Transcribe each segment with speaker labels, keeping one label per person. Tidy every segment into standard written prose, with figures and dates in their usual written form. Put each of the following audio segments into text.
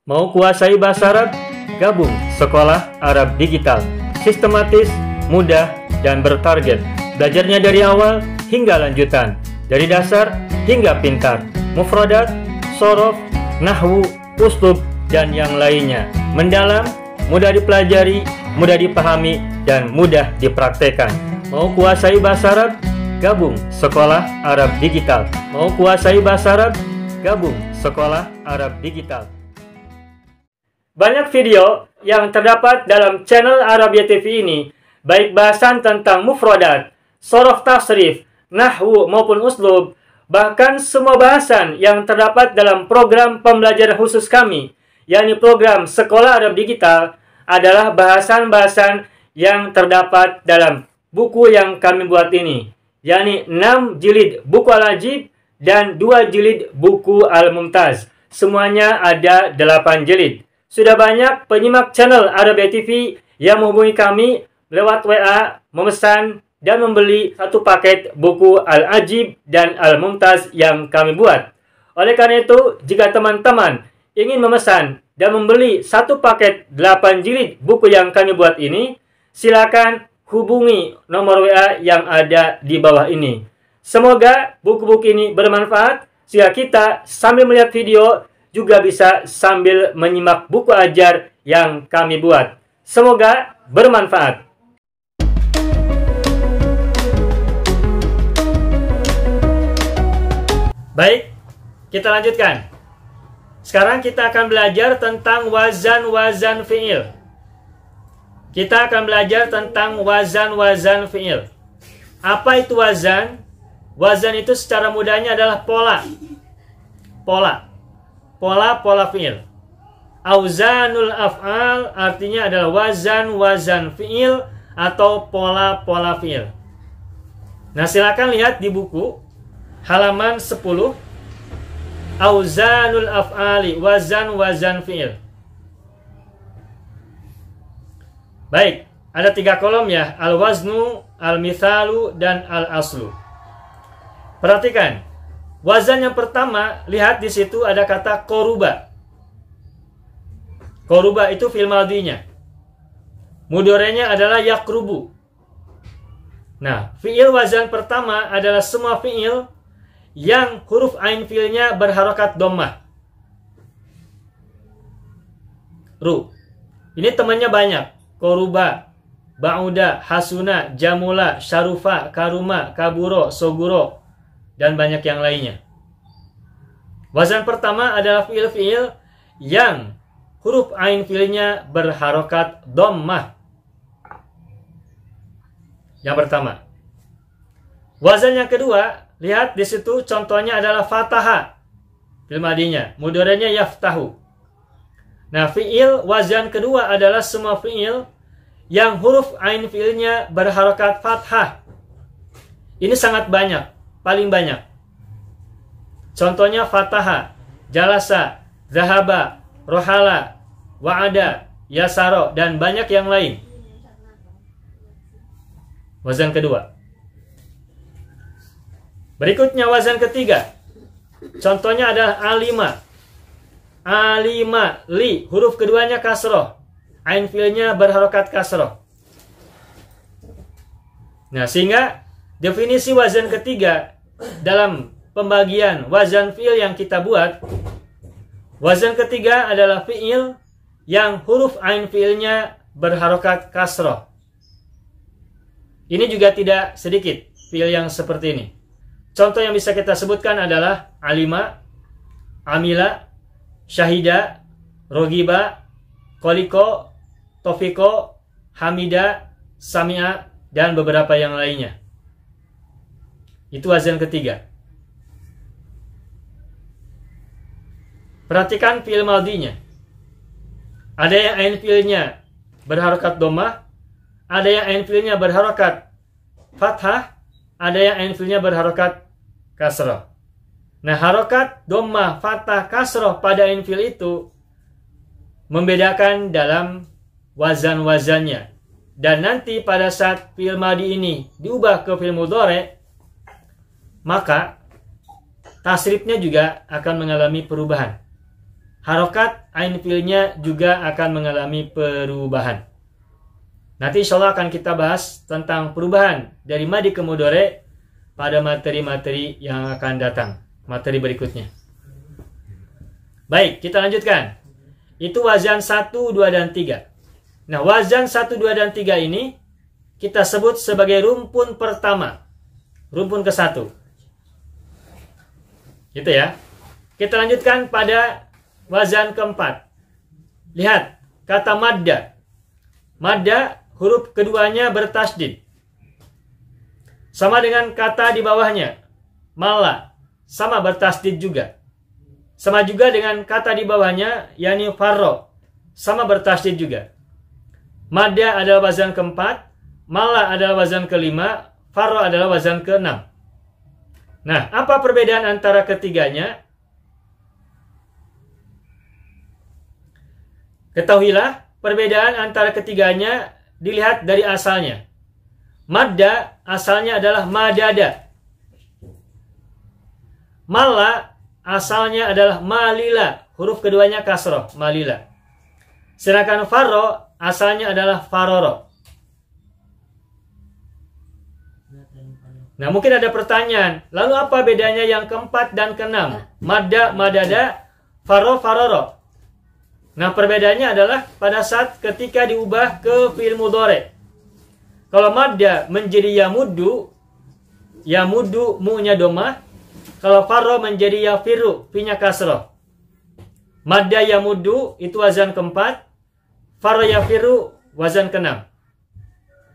Speaker 1: Mau kuasai bahasa Arab? Gabung Sekolah Arab Digital. Sistematis, mudah, dan bertarget. Belajarnya dari awal hingga lanjutan. Dari dasar hingga pintar. Mufradat, sorof, nahwu, uslub, dan yang lainnya. Mendalam, mudah dipelajari, mudah dipahami, dan mudah dipraktekkan. Mau kuasai bahasa Arab? Gabung Sekolah Arab Digital. Mau kuasai bahasa Arab? Gabung Sekolah Arab Digital. Banyak video yang terdapat dalam channel Arabia TV ini, baik bahasan tentang mufradat, sorof tasrif, nahwu maupun uslub, bahkan semua bahasan yang terdapat dalam program pembelajaran khusus kami, yakni program Sekolah Arab Digital, adalah bahasan-bahasan yang terdapat dalam buku yang kami buat ini, yakni 6 jilid buku Al-Ajib dan 2 jilid buku Al-Mumtaz. Semuanya ada 8 jilid. Sudah banyak penyimak channel Arabia TV yang menghubungi kami lewat WA, memesan dan membeli satu paket buku Al-Ajib dan Al-Mumtaz yang kami buat. Oleh karena itu, jika teman-teman ingin memesan dan membeli satu paket 8 jilid buku yang kami buat ini, silakan hubungi nomor WA yang ada di bawah ini. Semoga buku-buku ini bermanfaat sehingga kita sambil melihat video juga bisa sambil menyimak buku ajar yang kami buat. Semoga bermanfaat. Baik, kita lanjutkan. Sekarang kita akan belajar tentang wazan-wazan fi'il. Kita akan belajar tentang wazan-wazan fi'il. Apa itu wazan? Wazan itu secara mudahnya adalah pola. Pola fi'il. Auzanul af'al artinya adalah wazan-wazan fi'il atau pola-pola fi'il. Nah, silakan lihat di buku halaman 10. Auzanul af'ali, wazan-wazan fi'il. Baik, ada 3 kolom ya, al-waznu, al-mithalu, dan al-aslu. Perhatikan, wazan yang pertama, lihat di situ ada kata koruba. Koruba itu fi'il madhinya. Mudhari'nya adalah yakrubu. Nah, fi'il wazan pertama adalah semua fi'il yang huruf ain fi'ilnya berharokat dhammah. Ru. Ini temannya banyak. Koruba, ba'uda, hasuna, jamula, syarufa, karuma, kaburo, soguro, dan banyak yang lainnya. Wazan pertama adalah fi'il-fi'il yang huruf ain fi'ilnya berharokat dhammah. Yang pertama. Wazan yang kedua, lihat di situ contohnya adalah fataha. Fi'il madhinya, mudhari'nya yaftahu. Nah, fi'il wazan kedua adalah semua fi'il yang huruf ain fi'ilnya berharokat fathah. Ini sangat banyak, paling banyak. Contohnya fataha, jalasa, zahaba, rohala, wa'ada, yasaro, dan banyak yang lain. Wazan kedua. Berikutnya wazan ketiga. Contohnya adalah alima. Alima, li, huruf keduanya kasroh. Ain fi'ilnya berharokat kasroh. Nah, sehingga definisi wazan ketiga dalam pembagian wazan fi'il yang kita buat, wazan ketiga adalah fi'il yang huruf ain fi'ilnya berharokat kasroh. Ini juga tidak sedikit fi'il yang seperti ini. Contoh yang bisa kita sebutkan adalah alima, amila, syahida, rogiba, koliko, tofiko, hamida, sami'a, dan beberapa yang lainnya. Itu wazan ketiga. Perhatikan fi'il madhinya. Ada yang ain fi'ilnya berharokat dhammah, ada yang ain fi'ilnya berharokat fathah, ada yang ain fi'ilnya berharokat kasrah. Nah, harokat dhammah, fathah, kasrah pada ain fi'il itu membedakan dalam wazan-wazannya. Dan nanti pada saat fi'il madhi ini diubah ke fi'il mudhari', maka tasrifnya juga akan mengalami perubahan. harokat ain fiilnya juga akan mengalami perubahan. Nanti insya Allah akan kita bahas tentang perubahan dari madi ke mudhari pada materi-materi yang akan datang, materi berikutnya. Baik, kita lanjutkan. Itu wazan 1, 2, dan 3. Nah, wazan 1, 2, dan 3 ini kita sebut sebagai rumpun pertama. Rumpun ke-1. Gitu ya. Kita lanjutkan pada wazan keempat. Lihat, kata madda. Madda, huruf keduanya bertasdid. Sama dengan kata di bawahnya. Mala, sama bertasdid juga. Sama juga dengan kata di bawahnya, yakni farro, sama bertasdid juga. Madda adalah wazan keempat, mala adalah wazan kelima, farro adalah wazan keenam. Nah, apa perbedaan antara ketiganya? Ketahuilah, perbedaan antara ketiganya dilihat dari asalnya. Madda asalnya adalah madada. Mala asalnya adalah malila. Huruf keduanya kasroh, malila. Sedangkan farro asalnya adalah faroro. Nah, mungkin ada pertanyaan. Lalu apa bedanya yang keempat dan keenam? Madda, madada, farro, faroro. Nah, perbedaannya adalah pada saat ketika diubah ke fi'il mudhari. Kalau madda menjadi yamudu, yamudu mu'nya domah. Kalau farro menjadi yafiru, fi'nya kasroh. Madda yamudu itu wazan keempat, farro yafiru wazan keenam.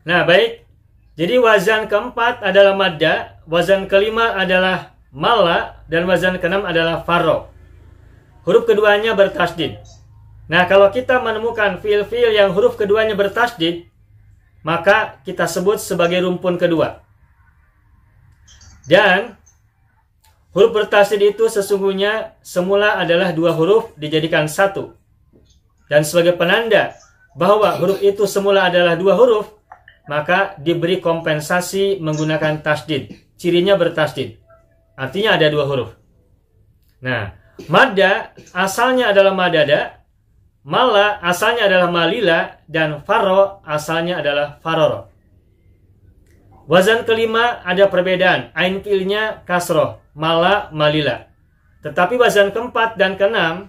Speaker 1: Nah, baik. Jadi wazan keempat adalah madda, wazan kelima adalah mala, dan wazan keenam adalah farro. Huruf keduanya bertasdid. Nah, kalau kita menemukan fiil-fiil yang huruf keduanya bertasdid, maka kita sebut sebagai rumpun kedua. Dan huruf bertasdid itu sesungguhnya semula adalah dua huruf dijadikan satu. Dan sebagai penanda bahwa huruf itu semula adalah dua huruf, maka diberi kompensasi menggunakan tasdid. Cirinya bertasdid. Artinya ada dua huruf. Nah, madda asalnya adalah madada, mala asalnya adalah malila, dan farro asalnya adalah faroro. Wazan kelima ada perbedaan. Ain fiilnya kasroh, mala, malila. Tetapi wazan keempat dan keenam,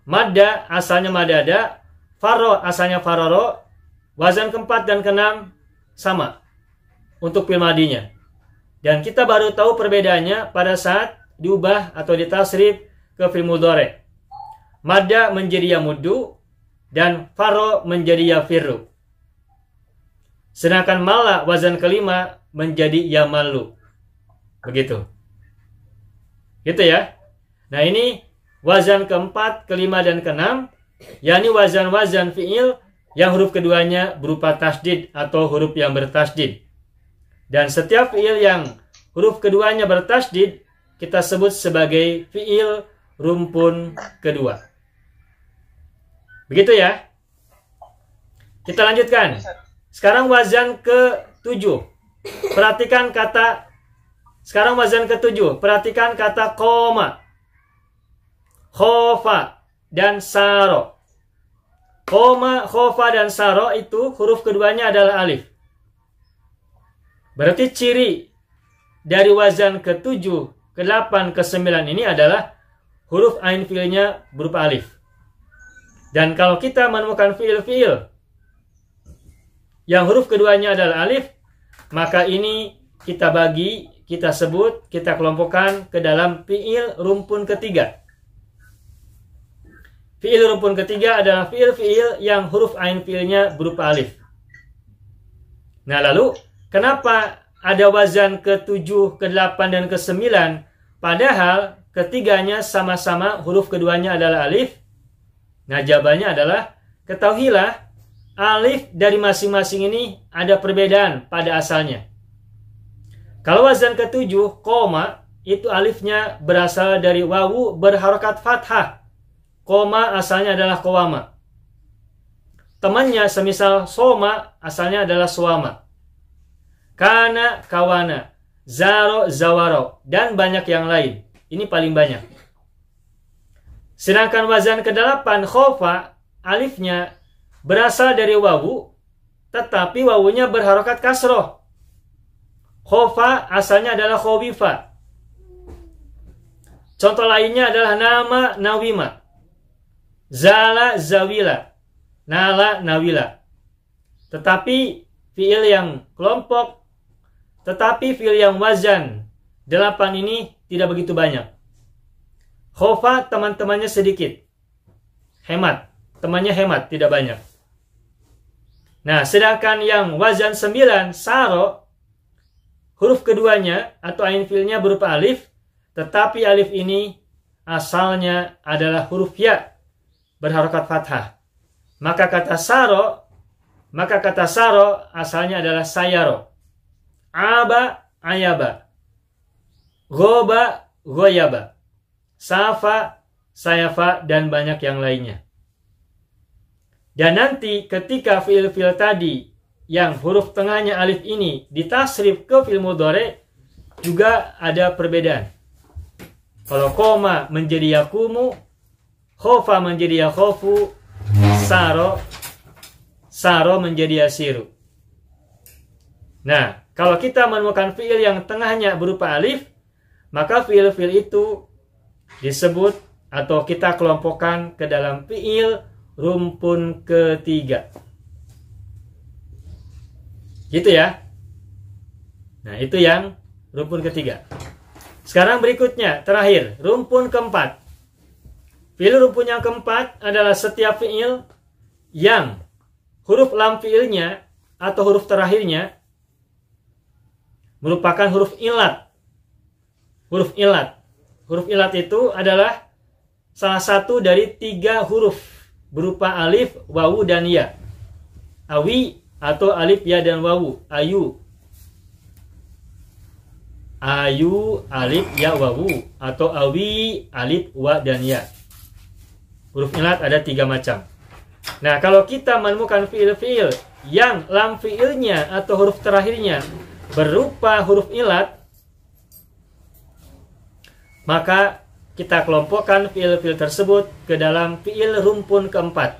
Speaker 1: madda asalnya madada, farro asalnya faroro. Wazan keempat dan keenam sama untuk fi'il madinya. Dan kita baru tahu perbedaannya pada saat diubah atau ditasrif ke fi'il mudhari. Madda menjadi yamudu dan farro menjadi yafiru. Sedangkan mala wazan kelima menjadi yamalu. Begitu. Gitu ya. Nah, ini wazan keempat, kelima, dan keenam, yakni wazan-wazan fi'il yang huruf keduanya berupa tasdid atau huruf yang bertasdid. Dan setiap fi'il yang huruf keduanya bertasdid kita sebut sebagai fi'il rumpun kedua. Begitu ya. Kita lanjutkan. Sekarang wazan ke-7. Perhatikan kata. Sekarang wazan ke-7. Perhatikan kata koma, khofa, dan saro. Koma, khofa, dan saro itu huruf keduanya adalah alif. Berarti ciri dari wazan ke-7, ke-8, ke-9 ini adalah huruf ain fiilnya berupa alif. Dan kalau kita menemukan fiil-fiil yang huruf keduanya adalah alif, maka ini kita bagi, kita sebut, kita kelompokkan ke dalam fiil rumpun ketiga. Fiil rumpun ketiga adalah fiil-fiil yang huruf ain fiilnya berupa alif. Nah, lalu kenapa ada wazan ke-7, ke-8, dan ke-9 padahal ketiganya sama-sama huruf keduanya adalah alif? Nah, jawabannya adalah ketahuilah alif dari masing-masing ini ada perbedaan pada asalnya. Kalau wazan ke-7, koma, itu alifnya berasal dari wawu berharokat fathah. Koma asalnya adalah kowama. Temannya semisal soma asalnya adalah suama. Kana, kawana. Zaro, zawaro. Dan banyak yang lain. Ini paling banyak. Sedangkan wazan ke-8 khofa, alifnya berasal dari wawu, tetapi wawunya berharokat kasroh. Khofa asalnya adalah khowifa. Contoh lainnya adalah nama nawima, zala zawila, nala nawila. Tetapi fiil yang kelompok, tetapi fiil yang wazan 8 ini tidak begitu banyak. Khofa teman-temannya sedikit. Hemat. Temannya hemat, tidak banyak. Nah, sedangkan yang wazan 9, saro, huruf keduanya atau ain fiilnya berupa alif, tetapi alif ini asalnya adalah huruf ya berharokat fathah. Maka kata saro asalnya adalah sayaro. Aba, ayaba. Goba, goyaba. Safa, sayafa, dan banyak yang lainnya. Dan nanti ketika fiil-fiil tadi yang huruf tengahnya alif ini ditasrif ke fiil mudhari juga ada perbedaan. Kalau koma menjadi yakumu, khofa menjadi yakhofu, saro menjadi yasiru. Nah, kalau kita menemukan fiil yang tengahnya berupa alif, maka fiil-fiil itu disebut atau kita kelompokkan ke dalam fiil rumpun ketiga. Gitu ya. Nah, itu yang rumpun ketiga. Sekarang berikutnya, terakhir, rumpun keempat. Fiil rumpun yang keempat adalah setiap fiil yang huruf lam fiilnya atau huruf terakhirnya merupakan huruf ilat. Huruf ilat. Huruf ilat itu adalah salah satu dari 3 huruf berupa alif, wawu, dan ya. Awi atau alif, ya, dan wawu. Ayu. Ayu, alif, ya, wawu. Atau awi, alif, wa, dan ya. Huruf ilat ada 3 macam. Nah, kalau kita menemukan fiil-fiil yang lam fiilnya atau huruf terakhirnya berupa huruf ilat, maka kita kelompokkan fiil-fiil tersebut ke dalam fiil rumpun keempat.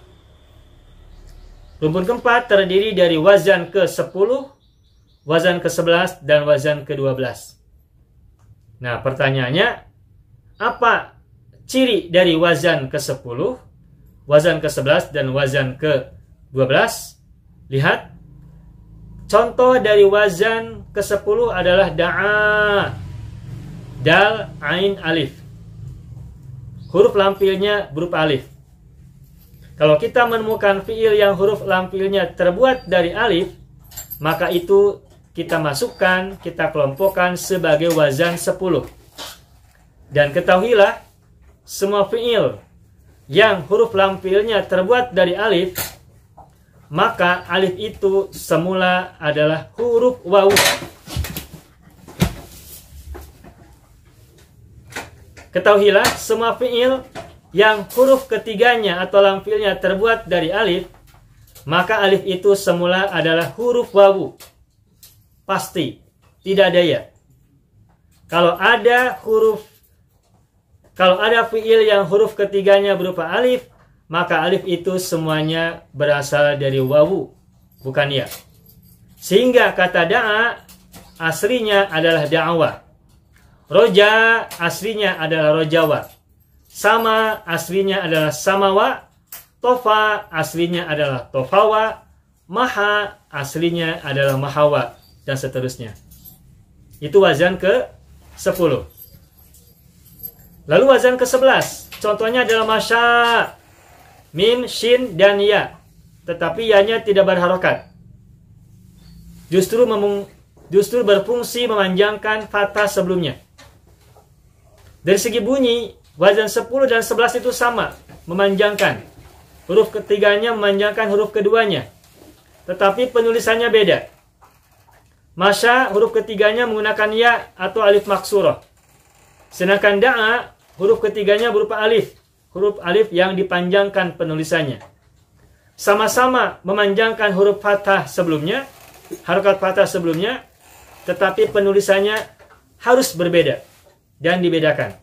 Speaker 1: Rumpun keempat terdiri dari wazan ke-10, wazan ke-11, dan wazan ke-12. Nah, pertanyaannya, apa ciri dari wazan ke-10, wazan ke-11, dan wazan ke-12? Lihat, contoh dari wazan ke-10 adalah da'a, dal, ain, alif. Huruf lam fiilnya berupa alif. Kalau kita menemukan fiil yang huruf lam fiilnya terbuat dari alif, maka itu kita masukkan, kita kelompokkan sebagai wazan 10. Dan ketahuilah, semua fiil yang huruf lam fiilnya terbuat dari alif, maka alif itu semula adalah huruf wawu. Ketahuilah, semua fiil yang huruf ketiganya atau lam fiilnya terbuat dari alif, maka alif itu semula adalah huruf wawu. Pasti, tidak ada ya. Kalau ada fiil yang huruf ketiganya berupa alif, maka alif itu semuanya berasal dari wawu, bukan ya. Sehingga kata da'a aslinya adalah da'wa. Roja aslinya adalah rojawa. Sama aslinya adalah samawa. Tofa aslinya adalah tofawa. Maha aslinya adalah mahawa. Dan seterusnya. Itu wazan ke-10. Lalu wazan ke-11. Contohnya adalah masya. Mim, shin, dan ya. Tetapi ya-nya tidak berharokat. Justru berfungsi memanjangkan fathah sebelumnya. Dari segi bunyi, wazan 10 dan 11 itu sama, memanjangkan. Huruf ketiganya memanjangkan huruf keduanya. Tetapi penulisannya beda. Masya, huruf ketiganya menggunakan ya atau alif maksurah. Sedangkan da'a, huruf ketiganya berupa alif. Huruf alif yang dipanjangkan penulisannya. Sama-sama memanjangkan huruf fathah sebelumnya, harokat fathah sebelumnya, tetapi penulisannya harus berbeda dan dibedakan.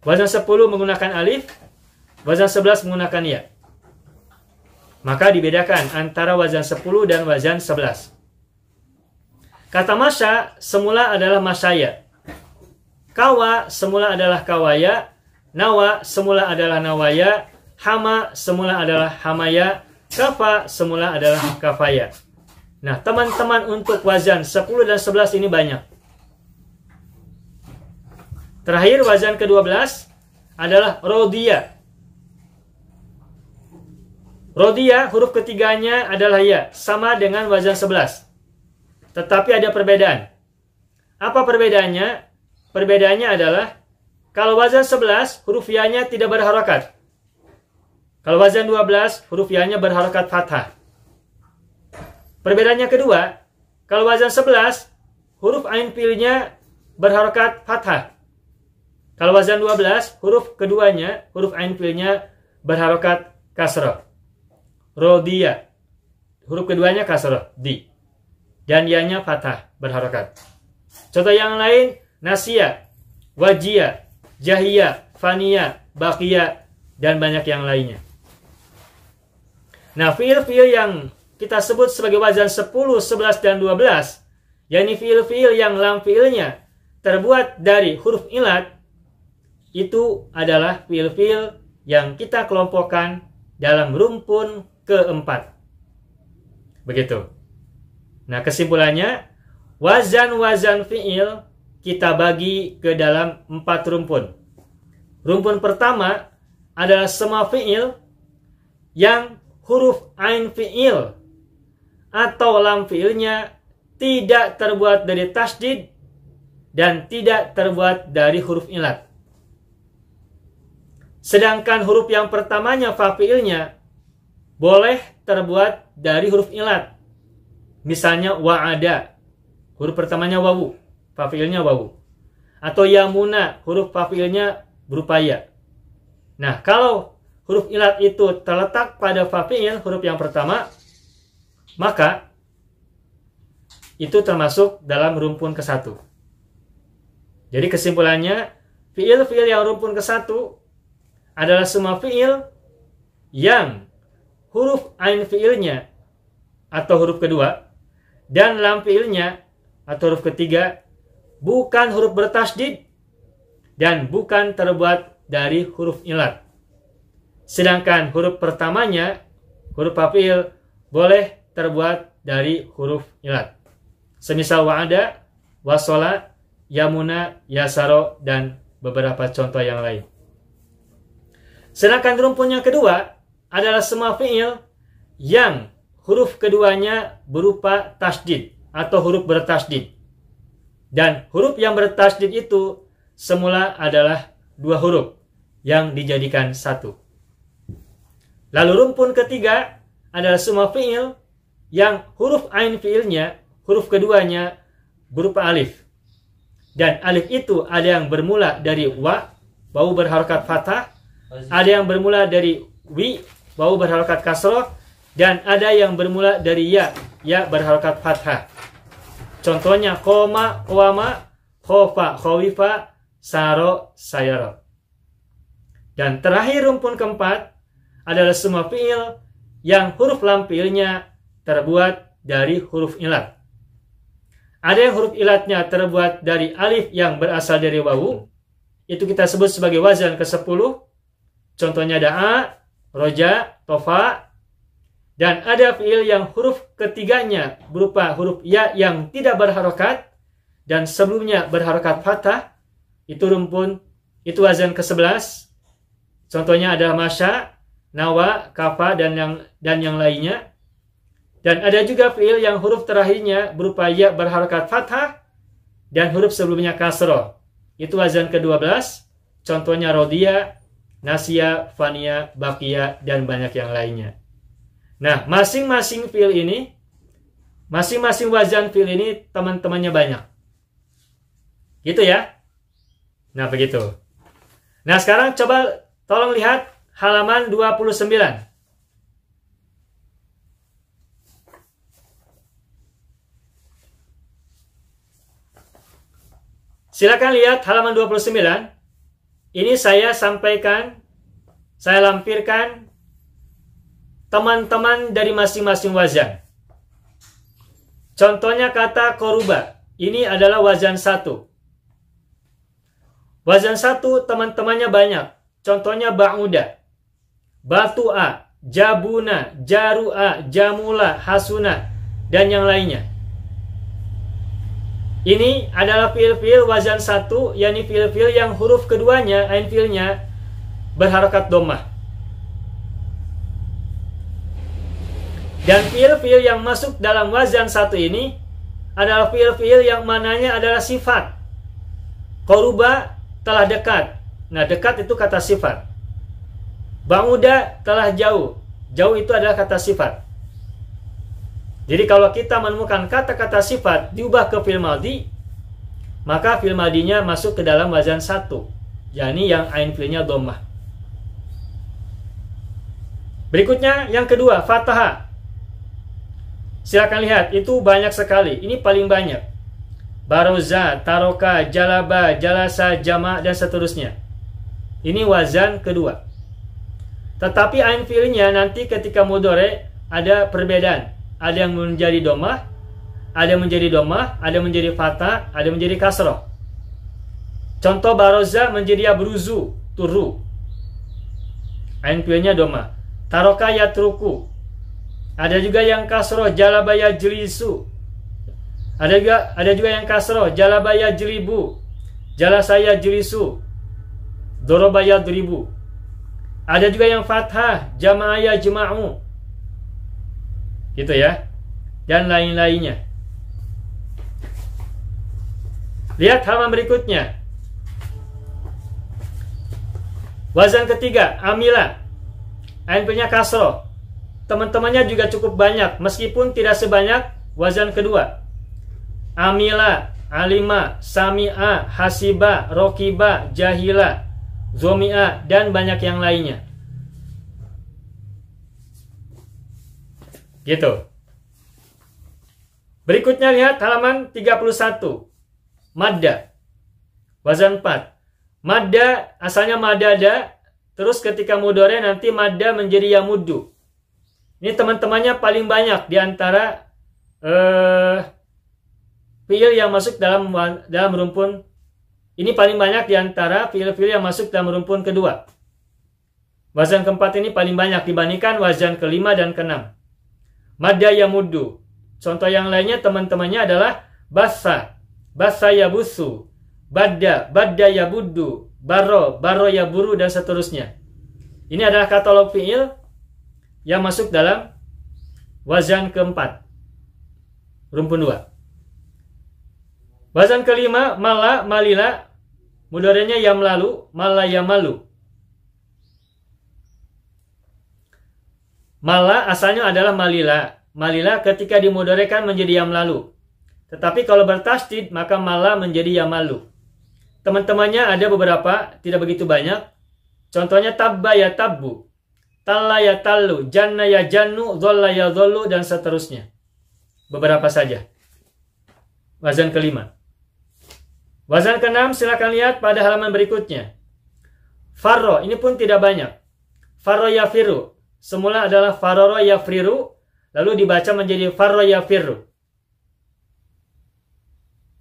Speaker 1: Wazan 10 menggunakan alif, wazan 11 menggunakan ya. Maka dibedakan antara wazan 10 dan wazan 11. Kata masya semula adalah masyaya. Kawa semula adalah kawaya. Nawa semula adalah nawaya. Hama semula adalah hamaya. Kafa semula adalah kafaya. Nah, teman-teman, untuk wazan 10 dan 11 ini banyak. Terakhir, wazan ke-12 adalah rodiya. Rodiya, huruf ketiganya adalah ya, sama dengan wazan 11. Tetapi ada perbedaan. Apa perbedaannya? Perbedaannya adalah kalau wazan 11, huruf ya-nya tidak berharokat. Kalau wazan 12, huruf ya-nya berharokat fathah. Perbedaannya kedua, kalau wazan 11, huruf ain fi'ilnya berharokat fathah. Kalau wazan 12, huruf keduanya, huruf ain fi'ilnya berharokat kasrah. Rodiya. Huruf keduanya kasrah, di. Dan ya-nya fathah, berharokat. Contoh yang lain, nasya, wajia, jahia, fania, baqiya, dan banyak yang lainnya. Nah, fiil-fiil yang kita sebut sebagai wazan 10, 11, dan 12, yakni fiil-fiil yang lam fiilnya terbuat dari huruf ilat, itu adalah fiil-fiil yang kita kelompokkan dalam rumpun keempat. Begitu. Nah, kesimpulannya, wazan-wazan fiil kita bagi ke dalam 4 rumpun. Rumpun pertama adalah semua fiil yang huruf ain fiil atau lam fiilnya tidak terbuat dari tasydid dan tidak terbuat dari huruf ilat. Sedangkan huruf yang pertamanya fa fiilnya boleh terbuat dari huruf ilat. Misalnya wa'ada, huruf pertamanya wawu, fa fiilnya wawu. Atau yamuna, huruf fa fiilnya berupa ya. Nah, kalau huruf ilat itu terletak pada fa fiil, huruf yang pertama, maka itu termasuk dalam rumpun ke-1. Jadi kesimpulannya, fiil-fiil yang rumpun ke-1 adalah semua fiil yang huruf ain fiilnya atau huruf kedua dan lam fiilnya atau huruf ketiga bukan huruf bertasydid dan bukan terbuat dari huruf ilat. Sedangkan huruf pertamanya, huruf fa fiil, boleh terbuat dari huruf ilat. Semisal wa'ada, wasola, yamuna, yasaro, dan beberapa contoh yang lain. Sedangkan rumpun yang kedua adalah semua fiil yang huruf keduanya berupa tasydid atau huruf bertasydid. Dan huruf yang bertasydid itu semula adalah 2 huruf yang dijadikan 1. Lalu rumpun ketiga adalah semua fiil yang huruf ain fiilnya, huruf keduanya berupa alif. Dan alif itu ada yang bermula dari wa, wawu berharokat fathah, ada yang bermula dari wi, wawu berharokat kasroh, dan ada yang bermula dari ya, ya berharokat fathah. Contohnya koma, qawama, khofa, khawifa, saro, sayaro. Dan terakhir rumpun keempat adalah semua fiil yang huruf lam fiilnya terbuat dari huruf ilat. Ada yang huruf ilatnya terbuat dari alif yang berasal dari wawu, itu kita sebut sebagai wazan ke-10. Contohnya da'a, roja, tofa. Dan ada fiil yang huruf ketiganya berupa huruf ya yang tidak berharokat dan sebelumnya berharokat fathah, itu wazan ke-11. Contohnya adalah masya, nawa, kafa, dan yang lainnya. Dan ada juga fiil yang huruf terakhirnya berupa ya berharokat fathah dan huruf sebelumnya kasroh. Itu wazan ke-12. Contohnya rodiya, nasya, fania, baqiya, dan banyak yang lainnya. Nah, masing-masing fiil ini, masing-masing wazan fiil ini teman-temannya banyak. Gitu ya. Nah, begitu. Nah, sekarang coba tolong lihat halaman 29. Silakan lihat halaman 29. ini saya sampaikan, saya lampirkan teman-teman dari masing-masing wazan. Contohnya kata koruba, ini adalah wazan 1. Wazan 1 teman-temannya banyak. Contohnya ba'uda, batu'a, jabuna, jaru'a, jamula, hasuna, dan yang lainnya. Ini adalah fiil-fiil wazan 1, yakni fiil-fiil yang huruf keduanya, ain fiilnya, berharakat dhammah. Dan fiil-fiil yang masuk dalam wazan 1 ini adalah fiil-fiil yang mananya adalah sifat. Qaruba telah dekat. Nah, dekat itu kata sifat. Ba'uda telah jauh. Jauh itu adalah kata sifat. Jadi kalau kita menemukan kata-kata sifat diubah ke fi'il madhi, maka fi'il madhinya masuk ke dalam wazan 1, yakni yang ain fi'ilnya dhammah. Berikutnya yang kedua, fathah. Silakan lihat, itu banyak sekali. Ini paling banyak. Baroza, taroka, jalaba, jalasa, jama, dan seterusnya. Ini wazan kedua. Tetapi ain fi'ilnya nanti ketika mudhari ada perbedaan. Ada yang menjadi dhammah, ada yang menjadi dhammah, ada yang menjadi fathah, ada yang menjadi kasroh. Contoh baroza menjadi yabruzu, turu. Ain fi'ilnya dhammah. Taroka yatruku. Ada juga yang kasroh, jalaba yajlisu. Ada juga yang kasroh, jalaba yajlibu, jalasa yajlisu, doroba yadribu. Ada juga yang fathah, jama'a yajma'u. Gitu ya. Dan lain-lainnya. Lihat halaman berikutnya. Wazan ketiga, amila. Ain fi'ilnya kasroh. Teman-temannya juga cukup banyak, meskipun tidak sebanyak wazan kedua. Amila, alima, sami'a, hasiba, rokiba, jahila, zomi'a, dan banyak yang lainnya. Gitu. Berikutnya lihat halaman 31. Madda. Wazan 4. Madda asalnya madada, terus ketika mudhari nanti madda menjadi yamuddu. Ini teman-temannya paling banyak di antara fiil yang masuk dalam rumpun. Ini paling banyak di antara fiil-fiil yang masuk dalam rumpun kedua. Wazan keempat ini paling banyak dibandingkan wazan kelima dan keenam. Madda yamuddu. Contoh yang lainnya teman-temannya adalah bassa, bassa yabusu, badda, badda yabuddu, barro, barro yaburu, dan seterusnya. Ini adalah katalog fiil yang masuk dalam wazan keempat, rumpun 2. Wazan kelima, mala, malila, mudhari'nya yamlalu, mala yamalu. Mala asalnya adalah malila. Malila ketika dimudhari'kan menjadi yamlalu. Tetapi kalau bertasydid maka mala menjadi yamalu. Teman-temannya ada beberapa, tidak begitu banyak. Contohnya tabba ya tabbu, talla ya tallu, janna ya jannu, dholla ya dhollu, dan seterusnya. Beberapa saja. Wazan kelima. Wazan keenam silakan lihat pada halaman berikutnya. Farro, ini pun tidak banyak. Farro yafiru, semula adalah faroro yafriru, lalu dibaca menjadi farro yafiru.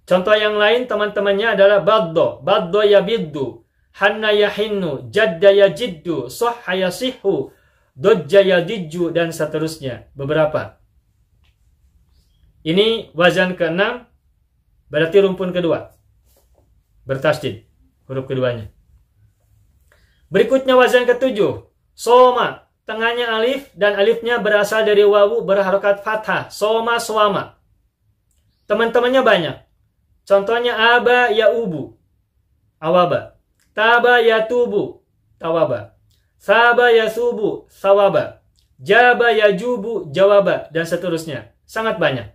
Speaker 1: Contoh yang lain teman-temannya adalah baddo, baddo yabiddu, hanna yahinnu, jadda yajiddu, sohha yasihhu, dojja yadijju, dan seterusnya. Beberapa. Ini wazan ke-6, berarti rumpun kedua. Bertasydid, huruf keduanya. Berikutnya wazan ke-7, soma. Tengahnya alif, dan alifnya berasal dari wawu berharokat fathah. Soma, swama. Teman-temannya banyak. Contohnya aba ya ubu, awaba. Taba ya tubu, tawaba. Saba ya subu, sawaba. Jaba ya jubu, jawaba, dan seterusnya. Sangat banyak.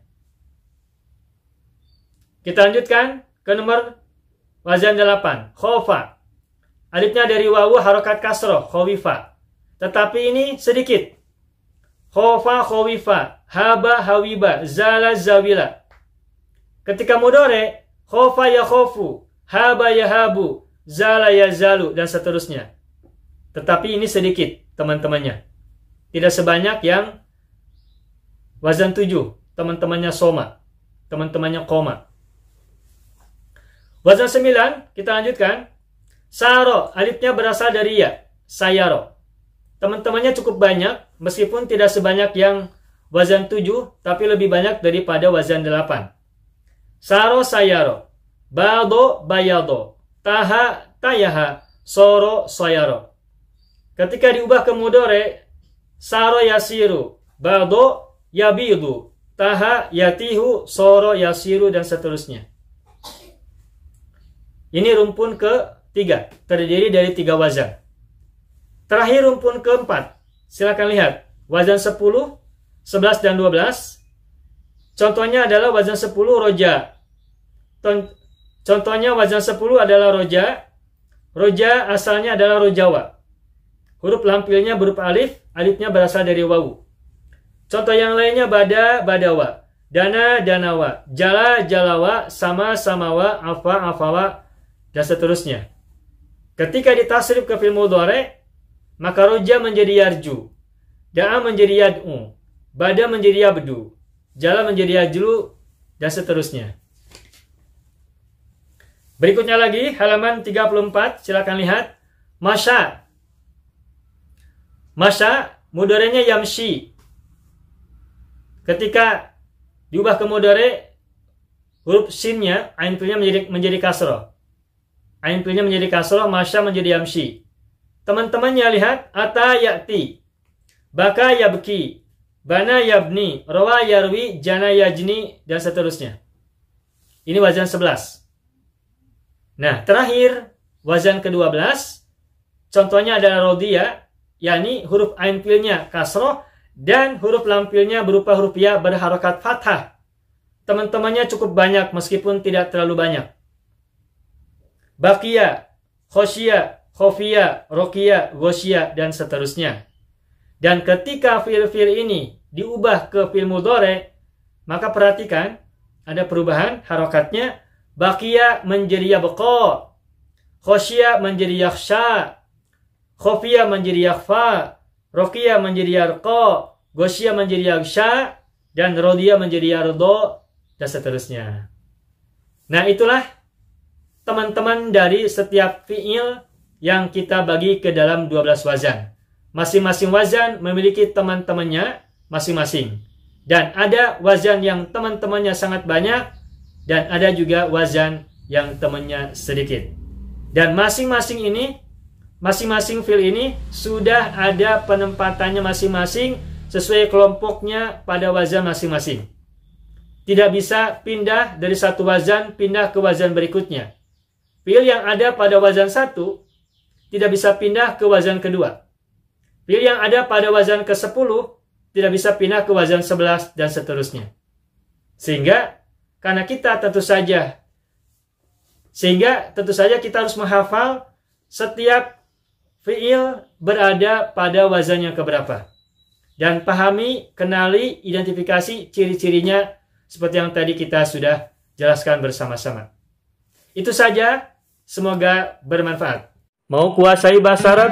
Speaker 1: Kita lanjutkan ke nomor wazan 8. Khofa. Alifnya dari wawu harokat kasroh, khowifa. Tetapi ini sedikit. Khofa, khowifa. Haba, hawiba. Zala, zawila. Ketika mudhari, khofa ya khofu, haba ya habu, zala yazalu, dan seterusnya. Tetapi ini sedikit teman-temannya. Tidak sebanyak yang wazan 7, teman-temannya soma, teman-temannya koma. Wazan 9, kita lanjutkan. Saro, alifnya berasal dari ya, sayaro. Teman-temannya cukup banyak, meskipun tidak sebanyak yang wazan 7, tapi lebih banyak daripada wazan 8. Saro sayaro, bado bayado, taha tayaha, soro soyaro. Ketika diubah ke mudhari, saro yasiru, bado yabidu, taha yatihu, soro yasiru, dan seterusnya. Ini rumpun ke-3, terdiri dari 3 wazan. Terakhir rumpun ke-4, silakan lihat. Wazan 10, 11, dan 12. Contohnya adalah wazan 10 roja. Contohnya wazan 10 adalah roja. Roja asalnya adalah rojawa. Huruf lampilnya berupa alif, alifnya berasal dari wawu. Contoh yang lainnya bada, badawa, dana, danawa, jala, jalawa, sama, samawa, afa, afawa, dan seterusnya. Ketika ditasrif ke fi'il mudhari, maka roja menjadi yarju, da'a menjadi yad'u, bada menjadi yabdu, jala menjadi yajlu, dan seterusnya. Berikutnya lagi, halaman 34, silakan lihat. Masya. Masya, mudhari'nya yamshi. Ketika diubah ke mudhari, huruf sinnya, ain fi'ilnya menjadi kasroh. Ain fi'ilnya menjadi kasroh, masya menjadi yamshi. Teman-temannya lihat, ata ya'ti, baka yabki, bana yabni, rawa yarwi, jana yajni, dan seterusnya. Ini wazan 11. Nah, terakhir, wazan ke-12, contohnya adalah rodhiya, yakni huruf ain fi'ilnya kasroh, dan huruf lampilnya berupa huruf ya berharokat fathah. Teman-temannya cukup banyak, meskipun tidak terlalu banyak. Baqiya, khosya, khofiyah, rokiyah, ghosyah, dan seterusnya. Dan ketika fi'il-fi'il ini diubah ke fi'il mudhari, maka perhatikan ada perubahan harokatnya. Baqiya menjadi yabqa, khosyah menjadi yakhsha, khofiyah menjadi yakhfa, rokiyah menjadi yarqa, ghosyah menjadi yaghsha, dan rodiyah menjadi yardo, dan seterusnya. Nah, itulah teman-teman dari setiap fi'il yang kita bagi ke dalam 12 wazan. Masing-masing wazan memiliki teman-temannya masing-masing. Dan ada wazan yang teman-temannya sangat banyak, dan ada juga wazan yang temannya sedikit. Dan masing-masing fi'il ini sudah ada penempatannya masing-masing sesuai kelompoknya pada wazan masing-masing. Tidak bisa pindah dari satu wazan pindah ke wazan berikutnya. Fi'il yang ada pada wazan 1 tidak bisa pindah ke wazan kedua. Fi'il yang ada pada wazan ke-10 tidak bisa pindah ke wazan 11, dan seterusnya. Sehingga tentu saja kita harus menghafal setiap fi'il berada pada wazan yang keberapa. Dan pahami, kenali, identifikasi ciri-cirinya seperti yang tadi kita sudah jelaskan bersama-sama. Itu saja, semoga bermanfaat. Mau kuasai bahasa Arab?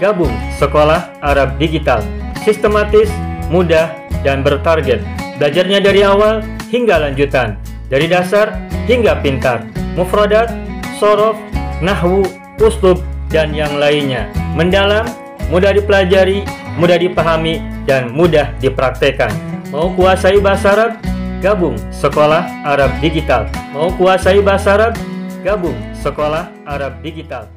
Speaker 1: Gabung Sekolah Arab Digital. Sistematis, mudah, dan bertarget. Belajarnya dari awal hingga lanjutan. Dari dasar hingga pintar. Mufradat, sorof, nahwu, uslub, dan yang lainnya. Mendalam, mudah dipelajari, mudah dipahami, dan mudah dipraktekkan. Mau kuasai bahasa Arab? Gabung Sekolah Arab Digital. Mau kuasai bahasa Arab? Gabung Sekolah Arab Digital.